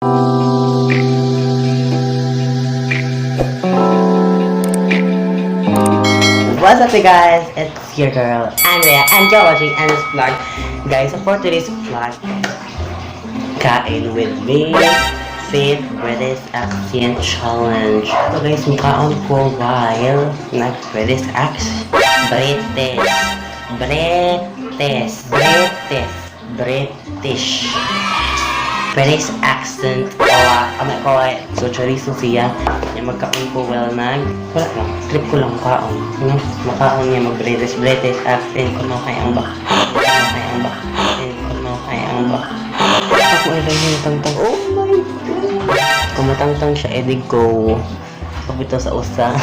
What's up, you guys? It's your girl Andrea, and you're watching Anndrew's vlog. Guys, so for today's vlog, kain with me, Fit British Accent Challenge. So guys, mukhaon ko while nag-British accent. British accent ko ay so chorizo siya yung magkaon ko well wala lang trip ko lang makaon makaon niya mag-British accent ko no kaya ang ba ako ay lang tangtang oh my god kumatangtang siya edig ko pabito sa usa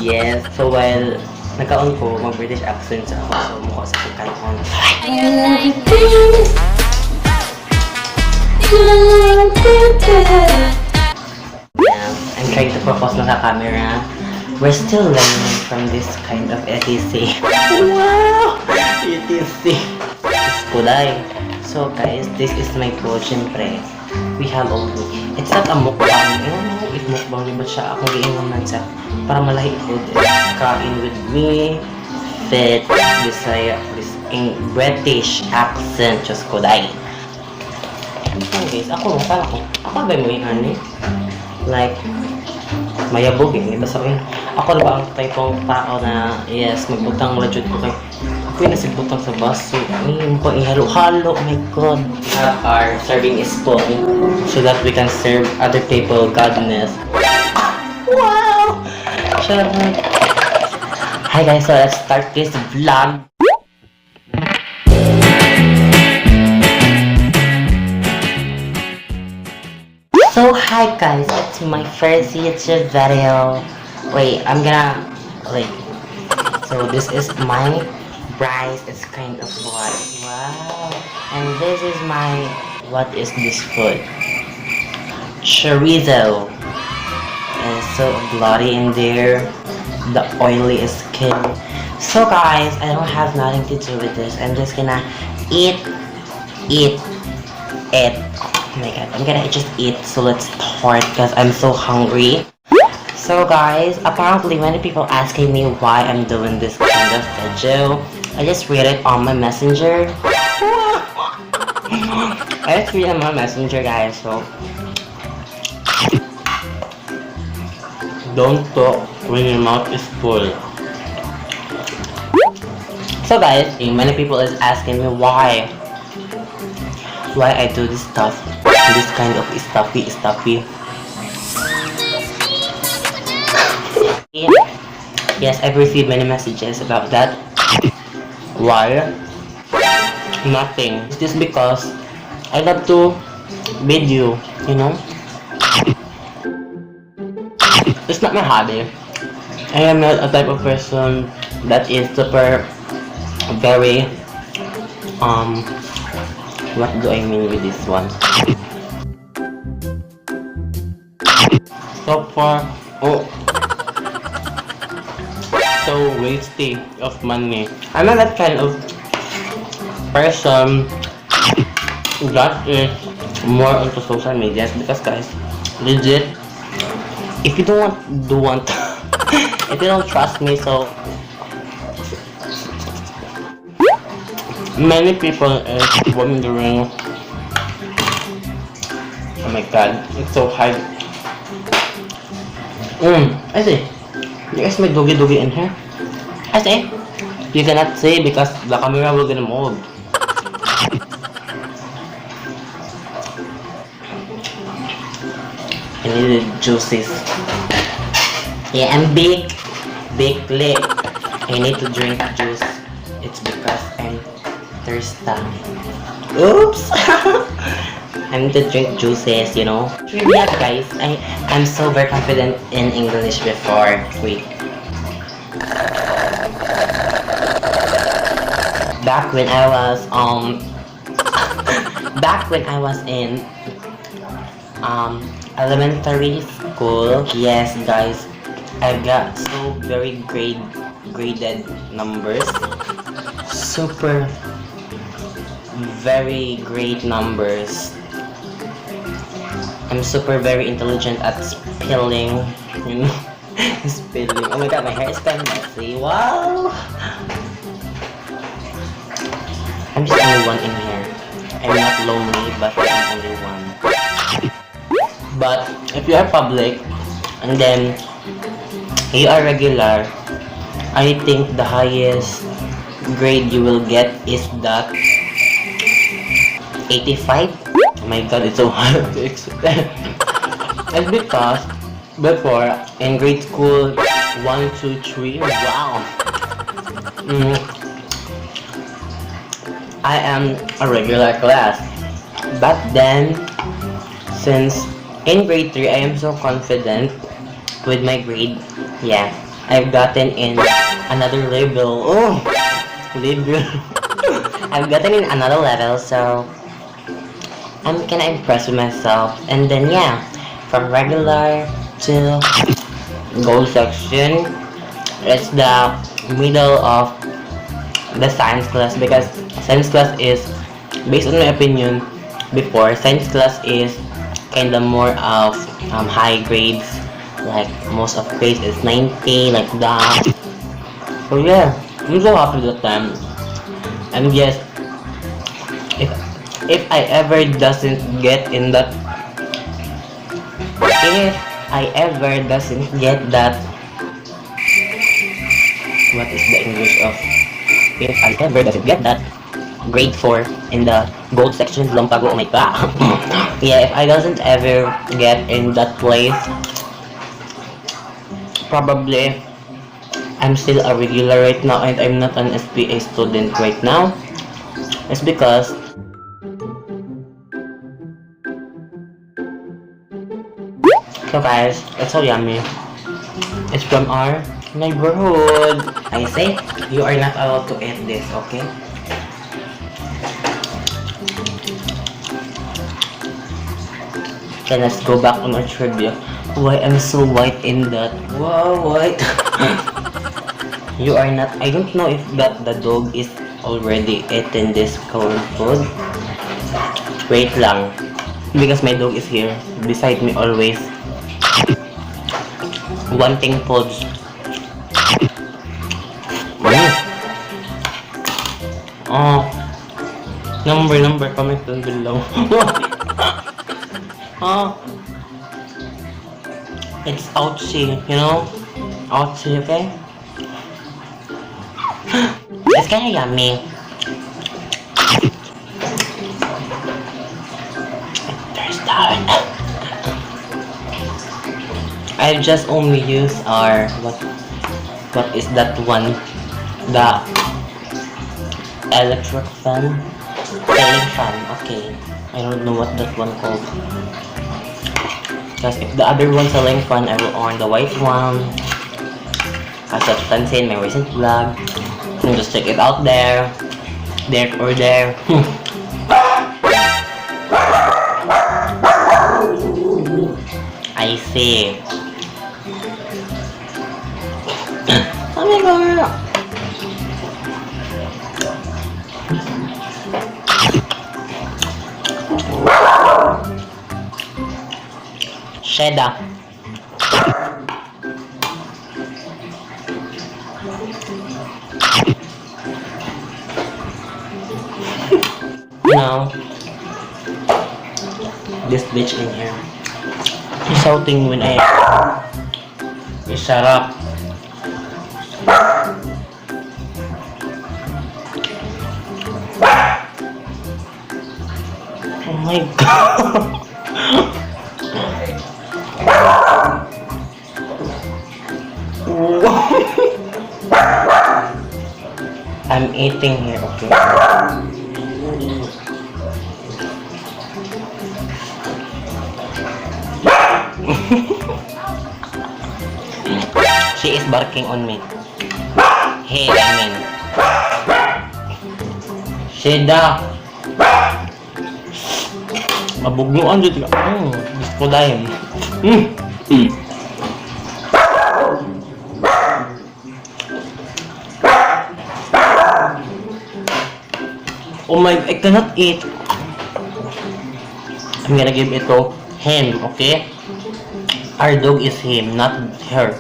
yes so while nagkaon ko mag-British accent sa ako so mukha sa kanon yeah, I'm trying to focus on the camera. We're still learning from this kind of ETC. Wow! ETC. Kulay. So guys, this is my food. Siyempre, we have all the... It's not a mukbang. I don't know if mukbang ba siya. Ako giingon man siya. Para malahi food. Kain with me. Fit. This in British accent. Just kulay. Guys, ako ba mo yung ano like mayabog ito sabihin ako na ba ang typong tao na yes magbutang lajud ko kay ako yung nasigbutang sa baso yung pa ihalo-halo oh my god our serving is spoon so that we can serve other people godness wow sure. Hi guys, so let's start this vlog. So hi guys, it's my first YouTube video. Wait, so this is my rice. It's kind of white. Wow. And this is my, what is this food? Chorizo. And so bloody in there. The oily skin. So guys, I don't have nothing to do with this. I'm just gonna eat. Oh my god, I'm gonna just eat, so let's start because I'm so hungry. So guys, apparently many people asking me why I'm doing this kind of video. I just read it on my messenger. I just read it on my messenger guys, so don't talk when your mouth is full. So guys, many people is asking me why I do this stuff, this kind of stuffy. Yes, I've received many messages about that. Why? Nothing. It's just because I love to video, you know. It's not my hobby. I am not a type of person that is super very what do I mean with this one? So far, so wasting of money. I'm not that kind of person that is more onto social media because guys, legit, if you don't want if you don't trust me, so many people are wondering. Oh my god, it's so hard. I see. You guys may doggy in here. I see. You cannot see because the camera will gonna move. I need the juices. Yeah, I'm big lip. I need to drink juice. It's because I'm thirsty. Oops! I need to drink juices, you know. Yeah, guys, I'm so very confident in English before. Wait. Back when I was in elementary school, yes, guys, I got so very graded numbers. Super very great numbers. I'm super very intelligent at spilling. You know? Spilling. Oh my god, my hair is kind of messy. Wow! I'm just only one in here. I'm not lonely, but I'm only one. But if you are public, and then you are regular, I think the highest grade you will get is that 85. Oh my god, it's so hard to explain. And because before in grade school 1, 2, 3, wow. I am a regular class. But then since in grade 3 I am so confident with my grade. Yeah, I've gotten in another level. Oh, level. I've gotten in another level, so I'm kinda impressed with myself. And then yeah, from regular to gold section, it's the middle of the science class, because science class is, based on my opinion, before science class is kinda more of high grades, like most of grades is 90, like that. So yeah, I'm so happy that time. And yes, if I ever doesn't get in that, if I ever doesn't get that, what is the English of, if I ever doesn't get that grade 4 in the gold section, Lampago, oh my god. Yeah, if I doesn't ever get in that place, probably I'm still a regular right now and I'm not an SPA student right now. It's because so guys, it's so yummy. It's from our neighborhood. I say, you are not allowed to eat this, okay? Okay, let's go back on our trivia. Why I'm so white in that? Wow, white. You are not. I don't know if that the dog is already eaten this cold food. Wait lang, because my dog is here beside me always, wanting foods. Oh, number, comment down below. Oh, it's ouchy, you know? Ouchy, okay? It's kinda yummy. There's that. I just only use our, what is that one? The electric fan? Ceiling fan, okay. I don't know what that one called. Because if the other one's ceiling fan, I will on the white one. As you can see in my recent vlog. You just check it out there. There or there. I see. Oh my god. Cheddar. Now, this bitch in here, she's shouting when I shut up. Oh my god. I'm eating here, okay? She is barking on me. Hey, I mean. Sheda. Mabugnuan dito ka. Gusto ko dahil. Oh my, I cannot eat. I'm gonna give it to Him, okay? Our dog is him, not her.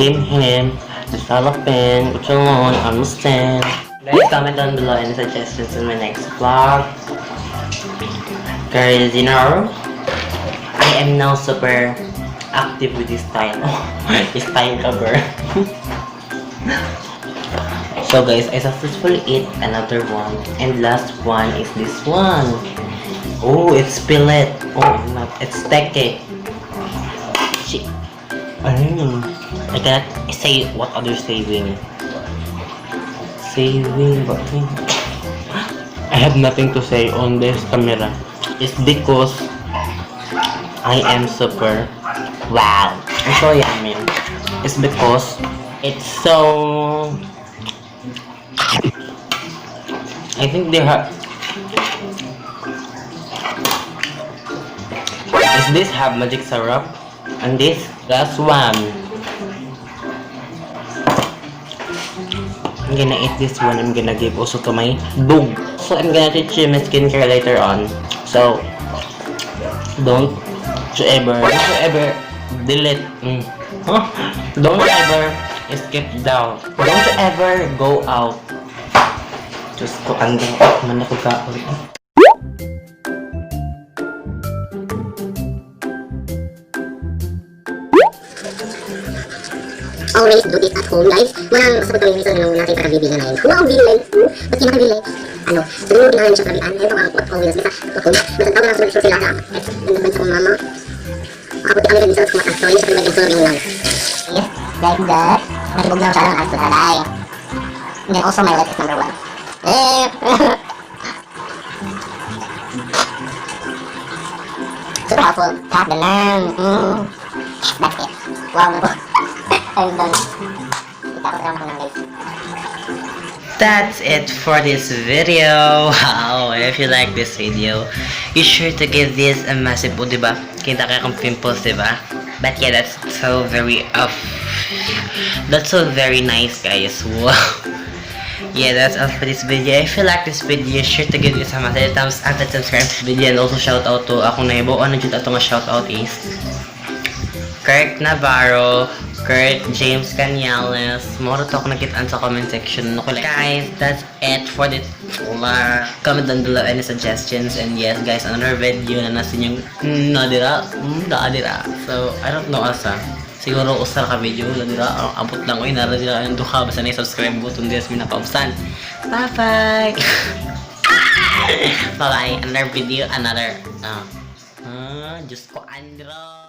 Him. The salapin. What's on? Understand? Guys, comment down below any suggestions in my next vlog. Guys, you know, I am now super active with this style. Style cover. So guys, I successfully ate another one. And last one is this one. Oh, it's fillet. Oh, it's not. It's teke. Shit. I cannot say what others saying. But I have nothing to say on this camera. It's because I am super wow. I'm so yummy. It's because it's so. I think they have. Is this have magic syrup? And this last one. I'm gonna eat this one. I'm gonna give also to my dog. So I'm gonna teach you my skincare later on. So don't you ever delete. Don't you ever skip down. Don't you ever go out. Just ko Anndrew, man ako ka. Always do this at home, guys. Manang sa pagkawin sa nung natin para bibili na yun. Wow, bibili! Ba't yung nakabili? Ano? So, yung ginawa siya kabian. Ito ang what always. Basta, ako, masagtaw na sa sila sa nandun sa kong mama. Ako, ang naging sa kumakas. So, yun siya naging serving lang. Yes, like that. Nakibog lang siya ng aso na dahil. And then also, my life is number 1. Super helpful. Tap the lang. That's it. Wow, na po. I'm done. That's it for this video. Wow, if you like this video, you sure to give this a massive diba? Kita kaya kong pimples, diba? But yeah, that's so very nice, guys. Wow. Yeah, that's all for this video. If you like this video, sure to give this a massive thumbs up and subscribe to the video. And also shout out to akong naibuan na dyan atong shout out is Kirk Navarro, Kurt James Canales. Moro to ako nakitaan sa comment section. Guys, that's it for this vlog. Comment down below any suggestions. And yes, guys, another video na nasin yung nadira. So, I don't know asa. Siguro usar ka video. Nadira. Abot lang ko. Naradira yung duha. Basta na subscribe button. Des minapausan. Bye-bye. Bye-bye. Another video. Another. Diyos ko, Anndrew.